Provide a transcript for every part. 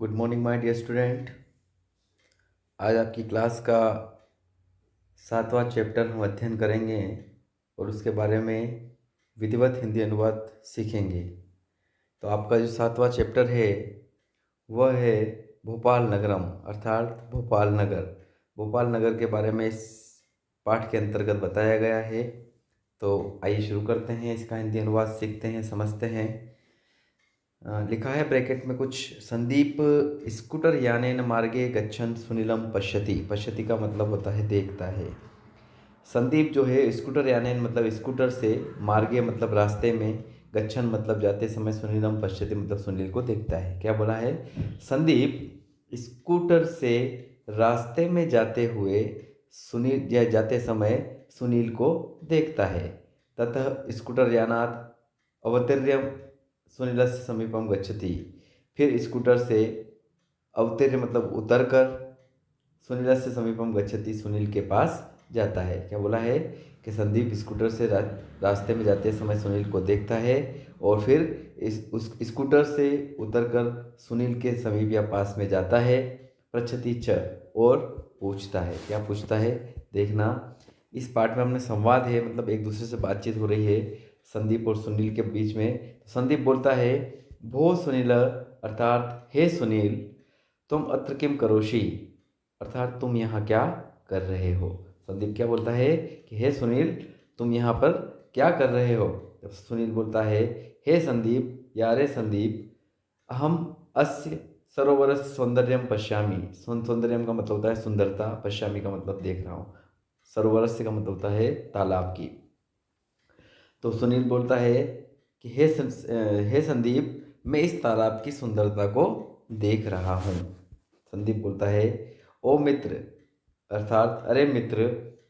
Good morning my dear student. आज आपकी class का 7वां चैप्टर हम अध्ययन करेंगे और उसके बारे में विधिवत हिंदी अनुवाद सीखेंगे। तो आपका जो 7वां चैप्टर है वह है भोपाल नगरम अर्थात भोपाल नगर। भोपाल नगर के बारे में इस पाठ के अंतर्गत बताया गया है। तो आइए शुरू करते हैं, इसका हिंदी अनुवाद सीखते हैं, समझते हैं। लिखा है ब्रैकेट में कुछ। संदीप स्कूटर यानेन मार्गे गच्छन सुनीलम पश्यति। पश्यति का मतलब होता है देखता है। संदीप जो है स्कूटर यानेन मतलब स्कूटर से, मार्गे मतलब रास्ते में, गच्छन मतलब जाते समय, सुनीलम पश्यति मतलब सुनील को देखता है। क्या बोला है? संदीप स्कूटर से रास्ते में जाते हुए सुनील या जाते समय सुनील को देखता है। ततः स्कूटर यानात अवतीर्य सुनीलस्य समीपम गच्छति। फिर स्कूटर से अवतीर्य मतलब उतरकर सुनीलस्य समीपम गच्छति सुनील के पास जाता है। क्या बोला है कि संदीप स्कूटर से रास्ते में जाते समय सुनील को देखता है और फिर उस स्कूटर से उतरकर सुनील के समीप या पास में जाता है। पृच्छति च और पूछता है। क्या पूछता है? देखना, इस पाठ में हमने संवाद है, मतलब एक दूसरे से बातचीत हो रही है संदीप और सुनील के बीच में। संदीप बोलता है भो सुनील अर्थात हे सुनील, तुम अत्र किम करोषि अर्थात तुम यहाँ क्या कर रहे हो। संदीप क्या बोलता है कि हे सुनील, तुम यहाँ पर क्या कर रहे हो। तब सुनील बोलता है हे संदीप, यारे संदीप, अहम अस्य सरोवर सौंदर्यम पश्यामि। सौंदर्यम का मतलब होता है सुंदरता, पश्यामि का मतलब देख रहा हूँ, सरोवरस्य का मतलब होता है तालाब की। तो सुनील बोलता है कि हे संदीप, मैं इस तालाब की सुंदरता को देख रहा हूँ। संदीप बोलता है ओ मित्र अर्थात अरे मित्र,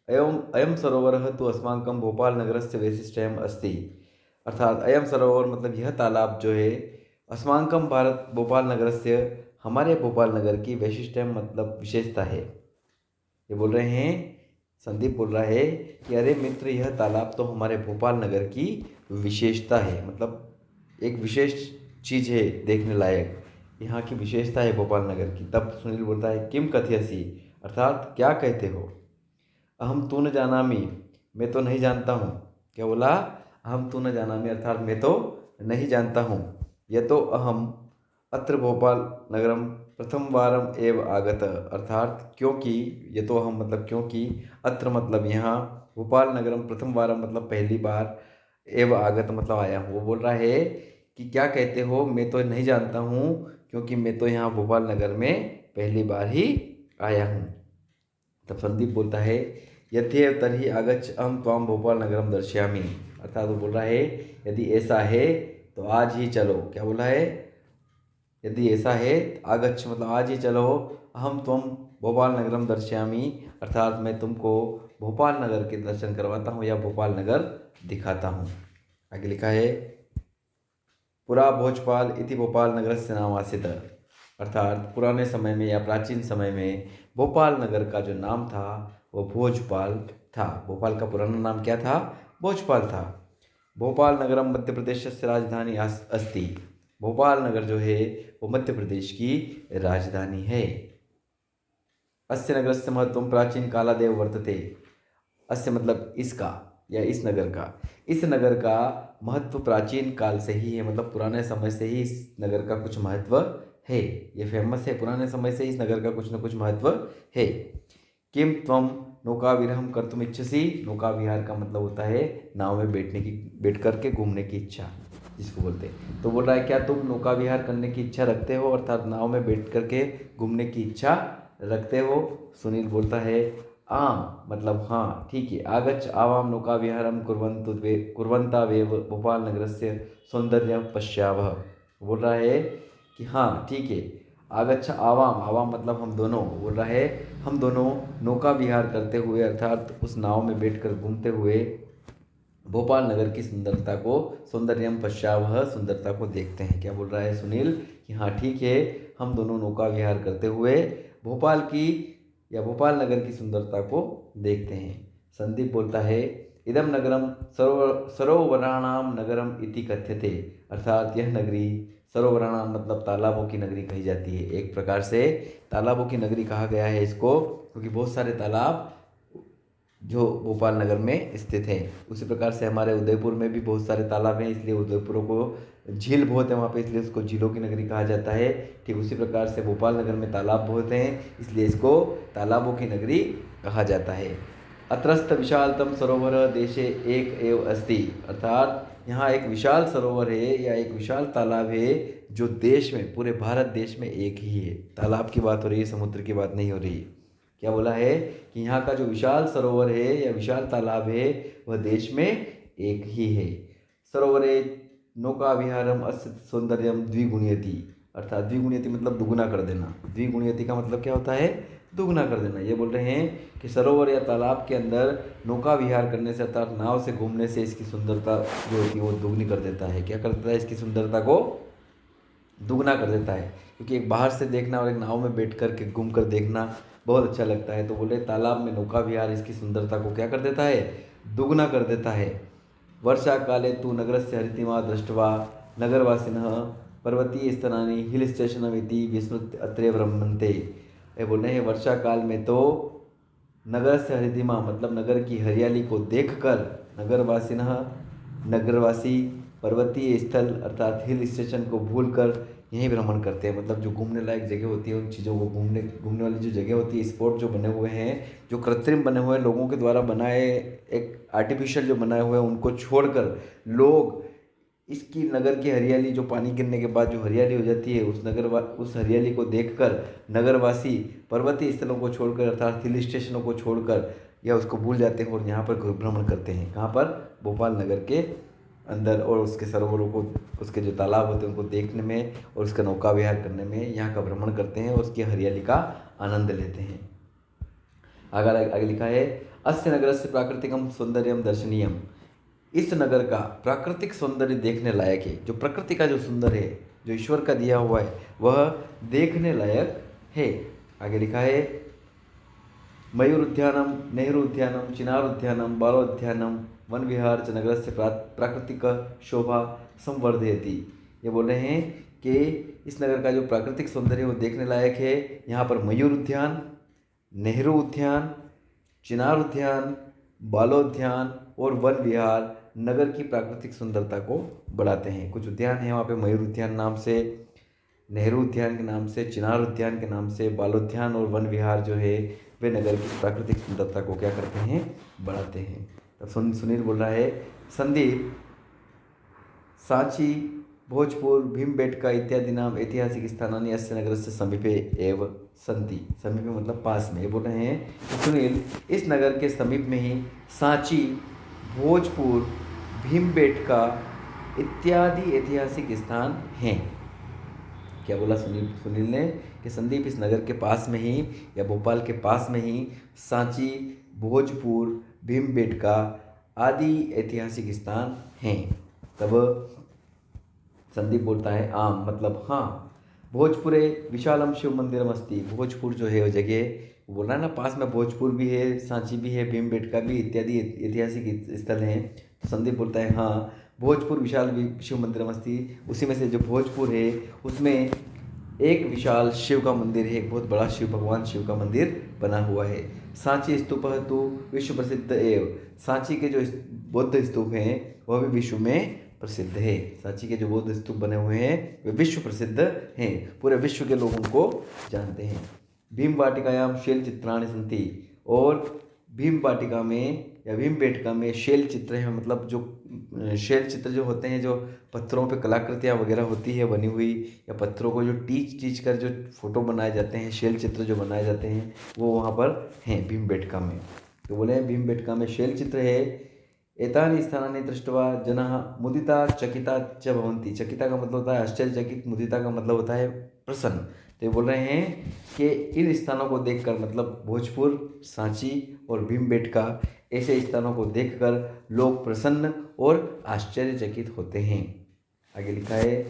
अयम अयम सरोवर तो अस्माकं भोपाल नगरस्य वैशिष्ट्यम अस्ति। अर्थात अयम सरोवर मतलब यह तालाब जो है, अस्माकं भारत भोपाल नगरस्य हमारे भोपाल नगर की वैशिष्ट्यम मतलब विशेषता है। ये बोल रहे हैं, संदीप बोल रहा है कि अरे मित्र, यह तालाब तो हमारे भोपाल नगर की विशेषता है, मतलब एक विशेष चीज़ है देखने लायक, यहाँ की विशेषता है भोपाल नगर की। तब सुनील बोलता है किम कथयसि अर्थात क्या कहते हो। अहम तू न जानामि, मैं तो नहीं जानता हूँ। क्या बोला? अहम तू न जानामि अर्थात मैं तो नहीं जानता हूँ। यह तो अहम अत्र भोपाल नगरम प्रथम वारम एव आगत अर्थात क्योंकि, ये तो हम मतलब क्योंकि, अत्र मतलब यहाँ, भोपाल नगरम प्रथम वारम मतलब पहली बार, एव आगत मतलब आया हूँ। वो बोल रहा है कि क्या कहते हो, मैं तो नहीं जानता हूँ क्योंकि मैं तो यहाँ भोपाल नगर में पहली बार ही आया हूँ। तब संदीप बोलता है यथेव तर्हि आगच्छ अहम त्वाम भोपाल नगरम दर्शयामि। अर्थात वो बोल रहा है यदि ऐसा है तो आज ही चलो। क्या बोला है? यदि ऐसा है आगच्छ मतलब आज ही चलो, अहम त्वम भोपाल नगरम दर्शयामि अर्थात मैं तुमको भोपाल नगर के दर्शन करवाता हूँ या भोपाल नगर दिखाता हूँ। आगे लिखा है पुरा भोजपाल इति भोपाल नगरस्य नाम आसीत्। अर्थात पुराने समय में या प्राचीन समय में भोपाल नगर का जो नाम था वह भोजपाल था। भोपाल का पुराना नाम क्या था? भोजपाल था। भोपाल नगरम मध्य प्रदेश से राजधानी अस्ति। भोपाल नगर जो है वो मध्य प्रदेश की राजधानी है। अस्य नगरस्य महत्वम प्राचीन कालादेव वर्तते। अस्य मतलब इसका या इस नगर का। इस नगर का महत्व प्राचीन काल से ही है, मतलब पुराने समय से ही इस नगर का कुछ महत्व है। ये फेमस है, पुराने समय से इस नगर का कुछ न कुछ महत्व है। किम त्वम नौका विहारम कर्तुम इच्छसि। नौका विहार का मतलब होता है नाव में बैठ करके घूमने की इच्छा जिसको बोलते हैं। तो बोल रहा है क्या तुम नौका विहार करने की इच्छा रखते हो अर्थात नाव में बैठ करके घूमने की इच्छा रखते हो। सुनील बोलता है आम मतलब हाँ ठीक है। आगच्छ आवाम नौका विहारम कुर्वन्ता वेव भोपाल नगरस्य सौंदर्य पश्यावः। बोल रहा है कि हाँ ठीक है। आगच्छ आवाम, आवाम मतलब हम दोनों, बोल रहा है हम दोनों नौका विहार करते हुए अर्थात उस नाव में बैठकर घूमते हुए भोपाल नगर की सुंदरता को, सौंदर्यम पश्यावह सुंदरता को देखते हैं। क्या बोल रहा है सुनील कि हाँ ठीक है, हम दोनों नौका विहार करते हुए भोपाल की या भोपाल नगर की सुंदरता को देखते हैं। संदीप बोलता है इदम नगरम सरोवराणाम नगरम इति कथ्यते। अर्थात यह नगरी सरोवराणाम मतलब तालाबों की नगरी कही जाती है। एक प्रकार से तालाबों की नगरी कहा गया है इसको, क्योंकि बहुत सारे तालाब जो भोपाल नगर में स्थित है। उसी प्रकार से हमारे उदयपुर में भी बहुत सारे तालाब हैं, इसलिए उदयपुर को झील बहुत है वहाँ पे, इसलिए उसको झीलों की नगरी कहा जाता है। ठीक उसी प्रकार से भोपाल नगर में तालाब बहुत हैं, इसलिए इसको तालाबों की नगरी कहा जाता है। अत्रस्थ विशालतम सरोवर देशे एक एव अस्ति, अर्थात यहाँ एक विशाल सरोवर है या एक विशाल तालाब है जो देश में, पूरे भारत देश में एक ही है। तालाब की बात हो रही है, समुद्र की बात नहीं हो रही। क्या बोला है कि यहाँ का जो विशाल सरोवर है या विशाल तालाब है वह देश में एक ही है। सरोवरे नौका विहारम अस्य सौंदर्यम द्विगुणयति, अर्थात द्विगुणयति मतलब दुगुना कर देना। द्विगुणयति का मतलब क्या होता है? दुगुना कर देना। ये बोल रहे हैं कि सरोवर या तालाब के अंदर नौका विहार करने से, अर्थात नाव से घूमने से इसकी सुंदरता जो होती है वो दुगनी कर देता है। क्या कर देता है? इसकी सुंदरता को दुगना कर देता है। क्योंकि एक बाहर से देखना और एक नाव में बैठ कर के घूम कर देखना बहुत अच्छा लगता है। तो बोले तालाब में नौका विहार इसकी सुंदरता को क्या कर देता है? दुगना कर देता है। वर्षा काले तु नगरस्य हरितिमा दृष्ट्वा नगरवासिनः पर्वतीय स्थानानि हिल स्टेशनमिति विस्मृत्य अत्रैव रमन्ते। ये बोल रहे हैं वर्षा काल में तो नगर से हरितिमा मतलब नगर की हरियाली को देखकर नगरवासी पर्वतीय स्थल अर्थात हिल स्टेशन को भूलकर यहीं भ्रमण करते हैं। मतलब जो घूमने लायक जगह होती है उन चीज़ों को घूमने वाली जो जगह होती है, स्पॉट जो बने हुए हैं, जो कृत्रिम बने हुए हैं, लोगों के द्वारा बनाए, एक आर्टिफिशियल जो बनाए हुए हैं, उनको छोड़कर लोग इसकी नगर की हरियाली, जो पानी गिरने के बाद जो हरियाली हो जाती है, उस हरियाली को देखकर नगरवासी पर्वतीय स्थलों को छोड़कर अर्थात हिल स्टेशनों को छोड़कर या उसको भूल जाते हैं और यहाँ पर भ्रमण करते हैं। कहाँ पर? भोपाल नगर के अंदर, और उसके सरोवरों को, उसके जो तालाब होते हैं उनको देखने में और उसका नौका विहार करने में यहाँ का भ्रमण करते हैं और उसकी हरियाली का आनंद लेते हैं। आगे लिखा है अस्य नगरस्य प्राकृतिकम सौंदर्यम दर्शनीयम, इस नगर का प्राकृतिक सौंदर्य देखने लायक है। जो प्रकृति का जो सुंदर है, जो ईश्वर का दिया हुआ है, वह देखने लायक है। आगे लिखा है मयूर उद्यानम, नेहरू उद्यानम, चिनार उद्यानम, बालोद्यानम, वन विहार च नगर से प्राकृतिक शोभा संवर्धयति। ये बोल रहे हैं कि इस नगर का जो प्राकृतिक सौंदर्य वो देखने लायक है। यहाँ पर मयूर उद्यान, नेहरू उद्यान, चिनार उद्यान, बालोद्यान और वन विहार नगर की प्राकृतिक सुंदरता को बढ़ाते हैं। कुछ उद्यान हैं वहाँ पे मयूर उद्यान नाम से, नेहरू उद्यान के नाम से, चिनार उद्यान के नाम से, बालोद्यान और वन विहार जो है वे नगर की प्राकृतिक सुंदरता को क्या करते हैं? बढ़ाते हैं। तो सुनील बोल रहा है संदीप सांची, भोजपुर, भीमबेटका इत्यादि नाम ऐतिहासिक स्थानानि अस्य नगरस्य समीपे एव सन्ति। समीपे मतलब पास में। ये बोल रहे हैं कि सुनील इस नगर के समीप में ही सांची, भोजपुर, भीमबेटका इत्यादि ऐतिहासिक स्थान हैं। क्या बोला सुनील ने कि संदीप इस नगर के पास में ही या भोपाल के पास में ही सांची, भोजपुर, भीमबेटका आदि ऐतिहासिक स्थान हैं। तब संदीप बोलता है आम मतलब हाँ। भोजपुरे विशालम शिव मंदिरम अस्ति, भोजपुर जो है वो जगह, वो बोल रहा है ना पास में भोजपुर भी है, सांची भी है, भीमबेटका भी इत्यादि ऐतिहासिक स्थल हैं। तो संदीप बोलता है हाँ, भोजपुर विशाल शिव मंदिरम अस्ति, उसी में से जो भोजपुर है उसमें एक विशाल शिव का मंदिर है, एक बहुत बड़ा भगवान शिव का मंदिर बना हुआ है। सांची स्तूप तो विश्व प्रसिद्ध एव, सांची के जो बौद्ध स्तूप हैं वह भी विश्व में प्रसिद्ध है। सांची के जो बौद्ध स्तूप बने हुए हैं वे विश्व प्रसिद्ध हैं, पूरे विश्व के लोग उनको जानते हैं। भीम वाटिकायाम शैल चित्राणि सन्ति, और भीम वाटिका में या भीमबेटका में शैल चित्र हैं, मतलब जो शैल चित्र जो होते हैं, जो पत्थरों पे कलाकृतियाँ वगैरह होती है बनी हुई, या पत्थरों को जो टीच कर जो फोटो बनाए जाते हैं, शैल चित्र जो बनाए जाते हैं वो वहाँ पर हैं भीमबेटका में। तो बोले भीमबेटका में शैल चित्र है। एतानि स्थानानि दृष्ट्वा जनाः मुदिता चकिता च भवन्ति। चकिता का मतलब होता है आश्चर्यचकित, मुदिता का मतलब होता है प्रसन्न। तो ये बोल रहे हैं कि इन स्थानों को देखकर, मतलब भोजपुर, सांची और भीमबेटका ऐसे स्थानों को देखकर लोग प्रसन्न और आश्चर्यचकित होते हैं। आगे लिखा है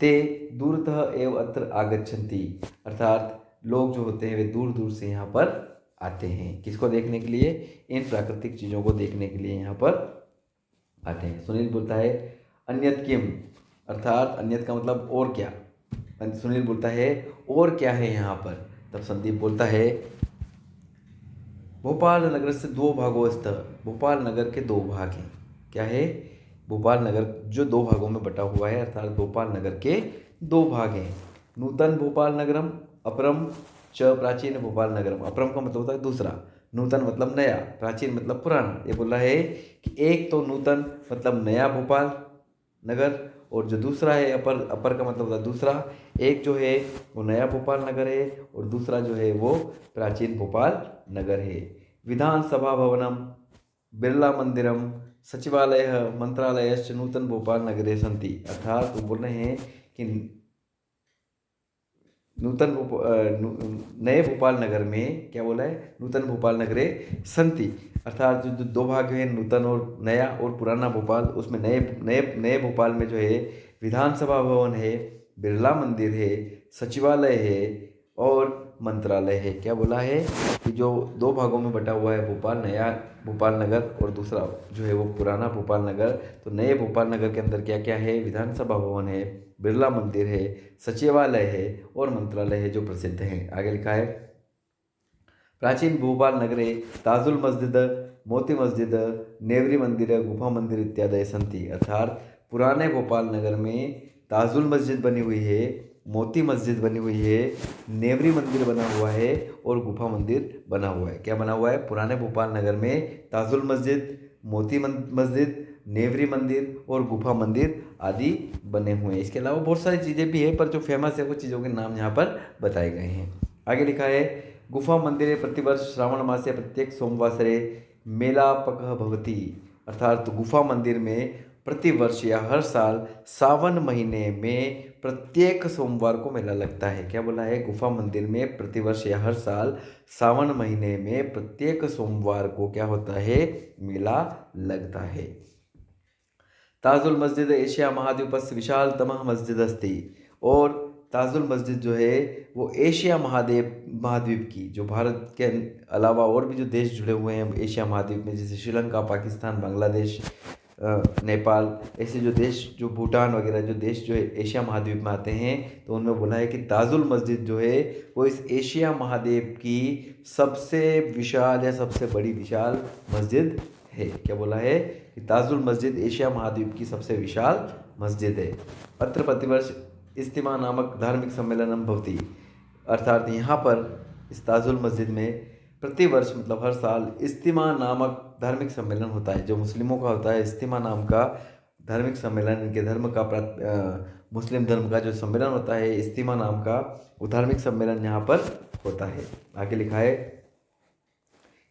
ते दूरतः एव अत्र आगच्छन्ति, अर्थात लोग जो होते हैं वे दूर दूर से यहाँ पर आते हैं। किसको देखने के लिए? इन प्राकृतिक चीज़ों को देखने के लिए यहाँ पर आते हैं। सुनील बोलता है अन्यत किम, अर्थात अन्यत का मतलब और क्या। सुनील बोलता है और क्या है यहाँ पर, तब संदीप बोलता है भोपाल नगर से दो भागों स्थ, भोपाल नगर के दो भाग हैं। क्या है, भोपाल नगर जो दो भागों में बटा हुआ है, अर्थात भोपाल नगर के दो भाग हैं। नूतन भोपाल नगरम अपरम च प्राचीन भोपाल नगरम। अपरम का मतलब होता है दूसरा, नूतन मतलब नया, प्राचीन मतलब पुराना। ये बोल रहा है कि एक तो नूतन मतलब नया भोपाल नगर, और जो दूसरा है अपर, अपर का मतलब होता है दूसरा। एक जो है वो नया भोपाल नगर है और दूसरा जो है वो प्राचीन भोपाल नगर है। विधानसभा भवनम बिरला मंदिरम सचिवालय मंत्रालयश्च नूतन भोपाल नगरे संति। अर्थात वो बोल रहे हैं कि नए भोपाल नगर में क्या बोला है, नूतन भोपाल नगरे संति, अर्थात जो दो भाग हैं नूतन और नया और पुराना भोपाल, उसमें नए नए नए भोपाल में जो है विधानसभा भवन है, बिरला मंदिर है, सचिवालय है और मंत्रालय है। क्या बोला है कि जो दो भागों में बटा हुआ है भोपाल, नया भोपाल नगर और दूसरा जो है वो पुराना भोपाल नगर। तो नए भोपाल नगर के अंदर क्या क्या है, विधानसभा भवन है, बिरला मंदिर है, सचिवालय है और मंत्रालय है जो प्रसिद्ध हैं। आगे लिखा है प्राचीन भोपाल नगरे ताजुल मस्जिद मोती मस्जिद नेवरी मंदिर गुफा मंदिर इत्यादि संति। अर्थात पुराने भोपाल नगर में ताजुल मस्जिद बनी हुई है, मोती मस्जिद बनी हुई है, नेवरी मंदिर बना हुआ है और गुफा मंदिर बना हुआ है। क्या बना हुआ है, पुराने भोपाल नगर में ताजुल मस्जिद, मोती मस्जिद, नेवरी मंदिर और गुफा मंदिर आदि बने हुए हैं। इसके अलावा बहुत सारी चीज़ें भी हैं, पर जो फेमस है वो चीज़ों के नाम यहाँ पर बताए गए हैं। आगे लिखा है गुफा मंदिरे प्रतिवर्ष श्रावण मासे प्रत्येक सोमवासरे मेलापकः भवति। अर्थात तो गुफा मंदिर में प्रतिवर्ष या हर साल सावन महीने में प्रत्येक सोमवार को मेला लगता है। क्या बोला है, गुफा मंदिर में प्रतिवर्ष या हर साल सावन महीने में प्रत्येक सोमवार को क्या होता है, मेला लगता है। ताजुल मस्जिद एशिया महाद्वीपस्य विशालतमः मस्जिद अस्ति। और ताजुल मस्जिद जो है वो एशिया महाद्वीप की, जो भारत के अलावा और भी जो देश जुड़े हुए हैं एशिया महाद्वीप में, जैसे श्रीलंका, पाकिस्तान, बांग्लादेश, नेपाल, ऐसे जो देश, जो भूटान वगैरह जो देश जो है एशिया महाद्वीप में आते हैं, तो उनमें बोला है कि ताजुल मस्जिद जो है वो इस एशिया महाद्वीप की सबसे विशाल या सबसे बड़ी विशाल मस्जिद है। क्या बोला है कि ताजुल मस्जिद एशिया महाद्वीप की सबसे विशाल मस्जिद है। अत्र प्रतिवर्ष इज्तिमा नामक धार्मिक सम्मेलनम भवति। अर्थात यहाँ पर इस ताजुल मस्जिद में प्रतिवर्ष मतलब हर साल इज्तिमा नामक धार्मिक सम्मेलन होता है, जो मुस्लिमों का होता है। इज्तिमा नाम का धार्मिक सम्मेलन, इनके धर्म का मुस्लिम धर्म का जो सम्मेलन होता है, इज्तिमा नाम का वो धार्मिक सम्मेलन यहाँ पर होता है। आगे लिखा है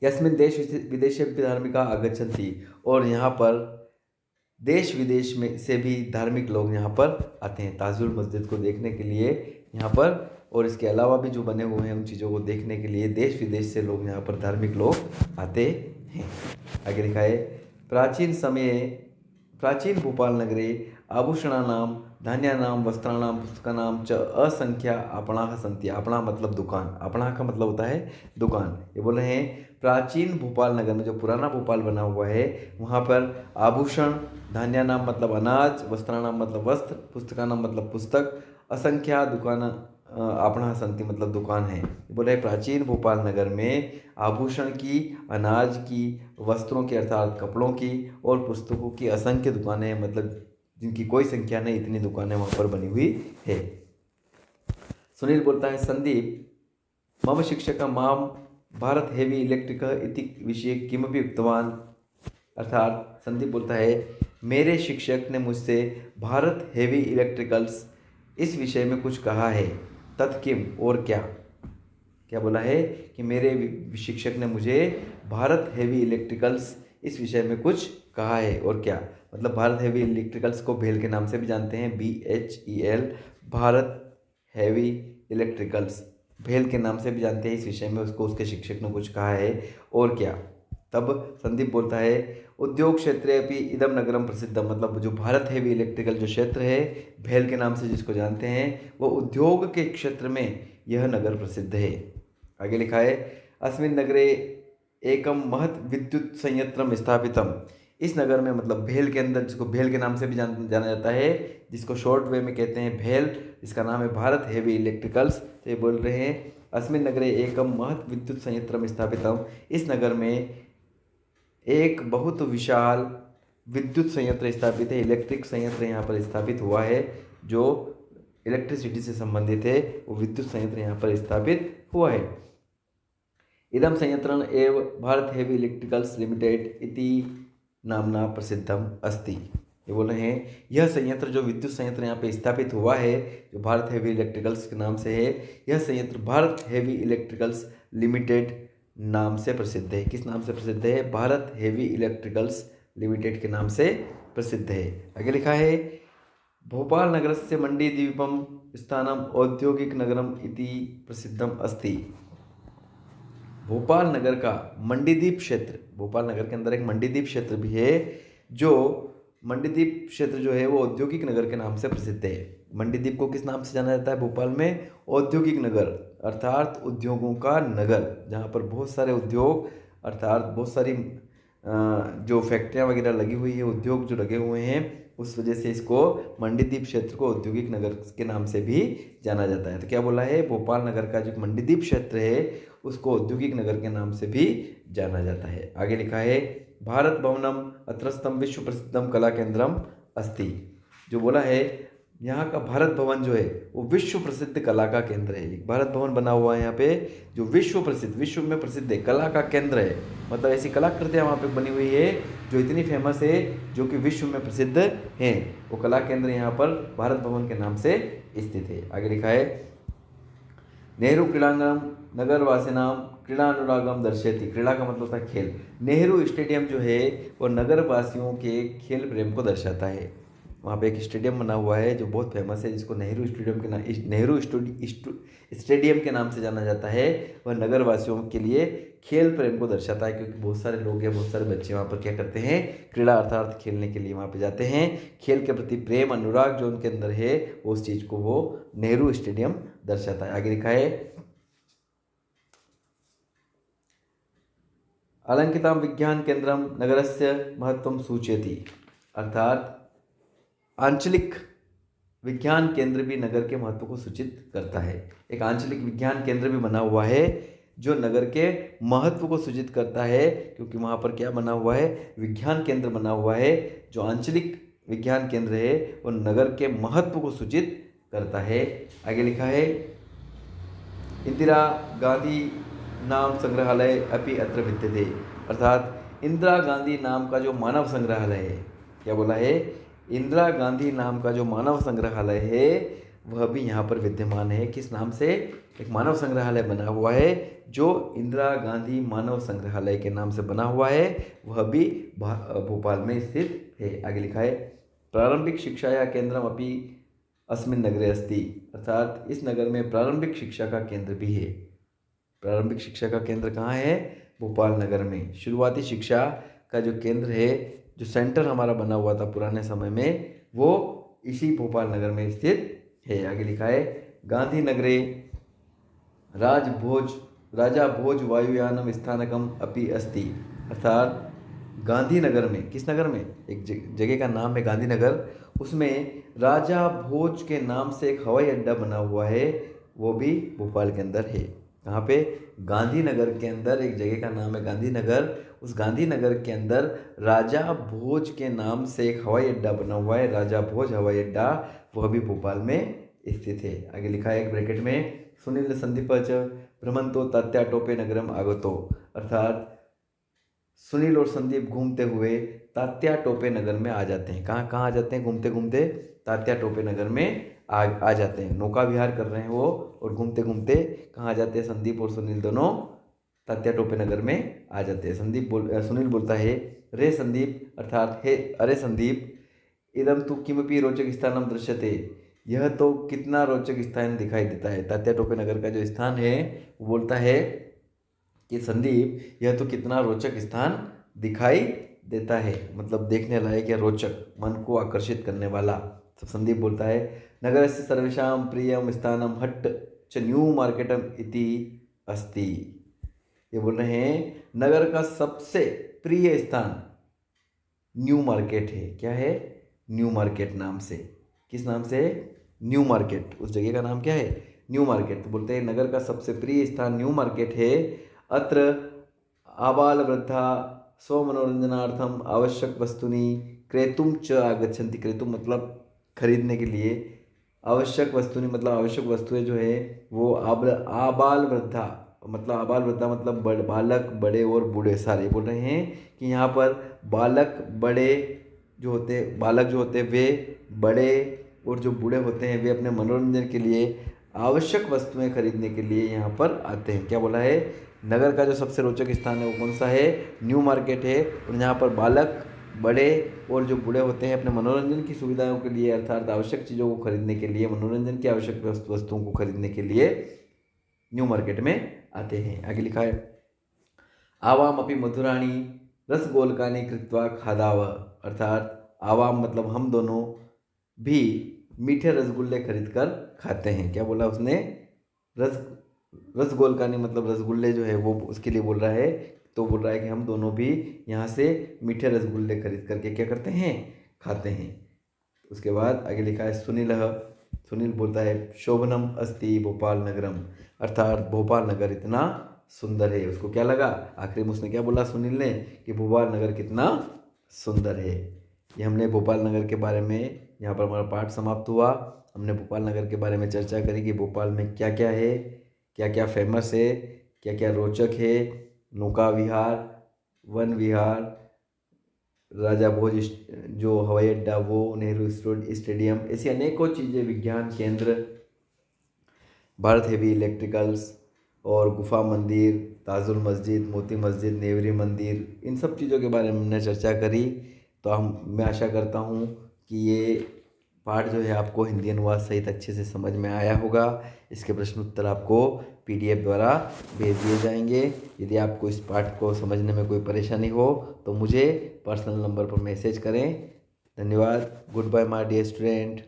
यस्मिन् देश विदेशेभ्य धार्मिका आगच्छन्ति। और यहाँ पर देश विदेश में से भी धार्मिक लोग यहाँ पर आते हैं ताजुल मस्जिद को देखने के लिए यहाँ पर, और इसके अलावा भी जो बने हुए हैं उन चीज़ों को देखने के लिए देश विदेश से लोग यहाँ पर धार्मिक लोग आते हैं। आगे लिखा है प्राचीन भोपाल नगरे आभूषणानां धान्यानां वस्त्राणां पुस्तकानां च असंख्या आपणाः सन्ति। आपणा मतलब दुकान, आपणा का मतलब होता है दुकान। ये बोल रहे हैं प्राचीन भोपाल नगर में, जो पुराना भोपाल बना हुआ है, वहाँ पर आभूषण, धान्यानाम मतलब अनाज, वस्त्राणाम मतलब वस्त्र, पुस्तकानाम मतलब पुस्तक, असंख्या दुकान आपणा संति मतलब दुकान है। बोले प्राचीन भोपाल नगर में आभूषण की, अनाज की, वस्त्रों की अर्थात कपड़ों की और पुस्तकों की असंख्य दुकानें हैं, मतलब जिनकी कोई संख्या नहीं, इतनी दुकानें वहाँ पर बनी हुई है। सुनील बोलता है संदीप मम शिक्षक माम भारत हेवी इलेक्ट्रिक इति विषय किमपि उक्तवान। अर्थात संदीप बोलता है मेरे शिक्षक ने मुझसे भारत हेवी इलेक्ट्रिकल्स इस विषय में कुछ कहा है, तत्किम और क्या। क्या बोला है कि मेरे शिक्षक ने मुझे भारत हेवी इलेक्ट्रिकल्स इस विषय में कुछ कहा है और क्या, मतलब भारत हेवी इलेक्ट्रिकल्स को भेल के नाम से भी जानते हैं, BHEL, भारत हेवी इलेक्ट्रिकल्स भेल के नाम से भी जानते हैं। इस विषय में उसको उसके शिक्षक ने कुछ कहा है और क्या। तब संदीप बोलता है उद्योग क्षेत्रे अपि इदम नगरम प्रसिद्ध, मतलब जो भारत हेवी इलेक्ट्रिकल जो क्षेत्र है भेल के नाम से जिसको जानते हैं, वो उद्योग के क्षेत्र में यह नगर प्रसिद्ध है। आगे लिखा है अस्मिन् नगरे एकम महत् विद्युत संयंत्रम स्थापितम। इस नगर में मतलब भेल के अंदर, जिसको भेल के नाम से भी जाना जाता है, जिसको शॉर्ट वे में कहते हैं भेल, इसका नाम है भारत हेवी इलेक्ट्रिकल्स। तो ये बोल रहे हैं अस्मिन् नगरे एकम महत् विद्युत संयंत्रम स्थापितम, इस नगर में एक बहुत विशाल विद्युत संयंत्र स्थापित है, इलेक्ट्रिक संयंत्र यहाँ पर स्थापित हुआ है, जो इलेक्ट्रिसिटी से संबंधित है, वो विद्युत संयंत्र यहाँ पर स्थापित हुआ है। इदम संयंत्रम एव भारत हेवी इलेक्ट्रिकल्स लिमिटेड इति नामना प्रसिद्धम अस्ति। ये बोल रहे हैं यह संयंत्र, जो विद्युत संयंत्र यहाँ पे स्थापित हुआ है, जो भारत हेवी इलेक्ट्रिकल्स के नाम से है, यह संयंत्र भारत हेवी इलेक्ट्रिकल्स लिमिटेड नाम से प्रसिद्ध है। किस नाम से प्रसिद्ध है? भारत हेवी इलेक्ट्रिकल्स लिमिटेड के नाम से प्रसिद्ध है। आगे लिखा है भोपाल नगरस्य मण्डीद्वीपम स्थानम औद्योगिक नगरम इति प्रसिद्धम अस्ति। भोपाल नगर का मंडीद्वीप क्षेत्र, भोपाल नगर के अंदर एक मंडीद्वीप क्षेत्र भी है, जो मंडीद्वीप क्षेत्र जो है वो औद्योगिक नगर के नाम से प्रसिद्ध है। मंडीद्वीप को किस नाम से जाना जाता है भोपाल में? औद्योगिक नगर, अर्थात उद्योगों का नगर, जहाँ पर बहुत सारे उद्योग, अर्थात बहुत सारी जो फैक्ट्रियाँ वगैरह लगी हुई है, उद्योग जो लगे हुए हैं, उस वजह से इसको मंडीद्वीप क्षेत्र को औद्योगिक नगर के नाम से भी जाना जाता है। तो क्या बोला है? भोपाल नगर का जो मंडीद्वीप क्षेत्र है उसको औद्योगिक नगर के नाम से भी जाना जाता है। आगे लिखा है भारत भवनम अत्रस्तम विश्व प्रसिद्धम कला केंद्रम अस्ति। जो बोला है यहाँ का भारत भवन जो है वो विश्व प्रसिद्ध कला का केंद्र है। एक भारत भवन बना हुआ है यहाँ पे, जो विश्व प्रसिद्ध, विश्व में प्रसिद्ध है, कला का केंद्र है। मतलब ऐसी कलाकृतियाँ वहाँ पे बनी हुई है जो इतनी फेमस है, जो कि विश्व में प्रसिद्ध हैं। वो कला केंद्र यहाँ पर भारत भवन के नाम से स्थित है। आगे लिखा है नेहरू क्रीड़ांगणम नगरवासिनाम क्रीड़ानुरागम दर्शयति। क्रीड़ा का मतलब होता है खेल। नेहरू स्टेडियम जो है वो नगरवासियों के खेल प्रेम को दर्शाता है। वहाँ पे एक स्टेडियम बना हुआ है जो बहुत फेमस है, जिसको नेहरू स्टेडियम के नाम, नेहरू स्टेडियम के नाम से जाना जाता है। वह नगरवासियों के लिए खेल प्रेम को दर्शाता है, क्योंकि बहुत सारे लोग या बहुत सारे बच्चे वहाँ पर क्या करते हैं? क्रीड़ा अर्थात खेलने के लिए वहाँ पे जाते हैं। खेल के प्रति प्रेम, अनुराग जो उनके अंदर है, उस चीज़ को वो नेहरू स्टेडियम दर्शाता है। आगे लिखा है अलंकिताम विज्ञान केंद्रम नगरस्य महत्वम सूचयति। अर्थात आंचलिक विज्ञान केंद्र भी नगर के महत्व को सूचित करता है। एक आंचलिक विज्ञान केंद्र भी बना हुआ है जो नगर के महत्व को सूचित करता है, क्योंकि वहाँ पर क्या बना हुआ है? विज्ञान केंद्र बना हुआ है। जो आंचलिक विज्ञान केंद्र है वो नगर के महत्व को सूचित करता है। आगे लिखा है इंदिरा गांधी नाम संग्रहालय अपि अत्र विद्यते। अर्थात इंदिरा गांधी नाम का जो मानव संग्रहालय है, क्या बोला है? इंदिरा गांधी नाम का जो मानव संग्रहालय है वह भी यहाँ पर विद्यमान है। किस नाम से? एक मानव संग्रहालय बना हुआ है जो इंदिरा गांधी मानव संग्रहालय के नाम से बना हुआ है, वह भी भोपाल में स्थित है। आगे लिखा है प्रारंभिक शिक्षाया केंद्रम अपि अस्मिन् नगरे अस्ति। अर्थात इस नगर में प्रारंभिक शिक्षा का केंद्र भी है। प्रारंभिक शिक्षा का केंद्र कहाँ है? भोपाल नगर में। शुरुआती शिक्षा का जो केंद्र है, जो सेंटर हमारा बना हुआ था पुराने समय में, वो इसी भोपाल नगर में स्थित है। आगे लिखा है गांधी नगरे राजा भोज वायुयानम स्थानकम अपि अस्ति। अर्थात गांधीनगर में, किस नगर में? एक जगह का नाम है गांधीनगर, उसमें राजा भोज के नाम से एक हवाई अड्डा बना हुआ है, वो भी भोपाल के अंदर है। कहाँ पे? गांधीनगर के अंदर एक जगह का नाम है गांधीनगर। उस गांधीनगर के अंदर राजा भोज के नाम से एक हवाई अड्डा बना हुआ है, राजा भोज हवाई अड्डा, वह भी भोपाल में स्थित है। आगे लिखा है एक ब्रैकेट में सुनील संदीप भ्रमंतो तात्या टोपे नगरम आगतो। अर्थात सुनील और संदीप घूमते हुए तात्या टोपे नगर में आ जाते हैं। कहाँ कहाँ आ जाते हैं? घूमते घूमते तात्या टोपे नगर में आ जाते हैं। नौका विहार कर रहे हैं वो, और घूमते घूमते कहाँ आ जाते हैं? संदीप और सुनील दोनों तात्या टोपे नगर में आ जाते हैं। सुनील बोलता है रे संदीप, अर्थात हे अरे संदीप, इदम तु किमपि रोचक स्थानम दृश्यते। यह तो कितना रोचक स्थान दिखाई देता है। तात्या टोपे नगर का जो स्थान है वो बोलता है कि संदीप यह तो कितना रोचक स्थान दिखाई देता है, मतलब देखने लायक या रोचक, मन को आकर्षित करने वाला। तो संदीप बोलता है नगरस्य सर्वेषां प्रियम स्थानम हट्ट च न्यू मार्केटम इति अस्ति। ये बोल रहे हैं नगर का सबसे प्रिय स्थान, न्यू मार्केट है। क्या है? न्यू मार्केट नाम से। किस नाम से? New market. उस जगह का नाम क्या है? New market. तो बोलते हैं नगर का सबसे प्रिय स्थान न्यू मार्केट है। अत्र आबाल वृद्धा स्वमनोरंजनार्थम आवश्यक वस्तुनि क्रेतुम च आगच्छन्ति। क्रेतुम मतलब खरीदने के लिए, आवश्यक वस्तुनि मतलब आवश्यक वस्तुएं जो है वो आबाल वृद्धा मतलब आबाल वृद्धा मतलब बालक, बड़े और बूढ़े सारे बोल रहे हैं कि यहाँ पर बालक बड़े बालक जो होते हैं वे, बड़े और जो बूढ़े होते हैं वे अपने मनोरंजन के लिए आवश्यक वस्तुएं खरीदने के लिए यहाँ पर आते हैं। क्या बोला है? नगर का जो सबसे रोचक स्थान है वो कौन सा है? न्यू मार्केट है। और यहाँ पर बालक, बड़े और जो बूढ़े होते हैं अपने मनोरंजन की सुविधाओं के लिए अर्थात आवश्यक चीज़ों को खरीदने के लिए, मनोरंजन की आवश्यक वस्तुओं को खरीदने के लिए न्यू मार्केट में आते हैं। आगे लिखा है आवाम अपि मधुराणी रसगोलकानी कृत्वा खादाव। अर्थात आवाम मतलब हम दोनों भी मीठे रसगुल्ले खरीद कर खाते हैं। क्या बोला उसने? रस रसगोलकानी मतलब रसगुल्ले जो है वो उसके लिए बोल रहा है। तो बोल रहा है कि हम दोनों भी यहाँ से मीठे रसगुल्ले खरीद करके क्या करते हैं? खाते हैं। उसके बाद आगे लिखा है सुनील बोलता है शोभनम अस्ति भोपाल नगरम। अर्थात भोपाल नगर इतना सुंदर है। उसको क्या लगा? आखिरी में उसने क्या बोला सुनील ने? कि भोपाल नगर कितना सुंदर है। ये हमने भोपाल नगर के बारे में, यहाँ पर हमारा पाठ समाप्त हुआ। हमने भोपाल नगर के बारे में चर्चा करी कि भोपाल में क्या क्या है, क्या क्या फेमस है, क्या क्या रोचक है। नौका विहार, वन विहार, राजा भोज जो हवाई अड्डा वो, नेहरू स्टेडियम, ऐसी अनेकों चीज़ें, विज्ञान केंद्र, भारत हेवी इलेक्ट्रिकल्स और गुफा मंदिर, ताजुल मस्जिद, मोती मस्जिद, नेवरी मंदिर, इन सब चीज़ों के बारे में हमने चर्चा करी। तो मैं आशा करता हूँ कि ये पाठ जो है आपको हिंदी अनुवाद सहित अच्छे से समझ में आया होगा। इसके प्रश्न उत्तर आपको PDF द्वारा भेज दिए जाएंगे। यदि आपको इस पाठ को समझने में कोई परेशानी हो तो मुझे पर्सनल नंबर पर मैसेज करें। धन्यवाद। Goodbye my dear student.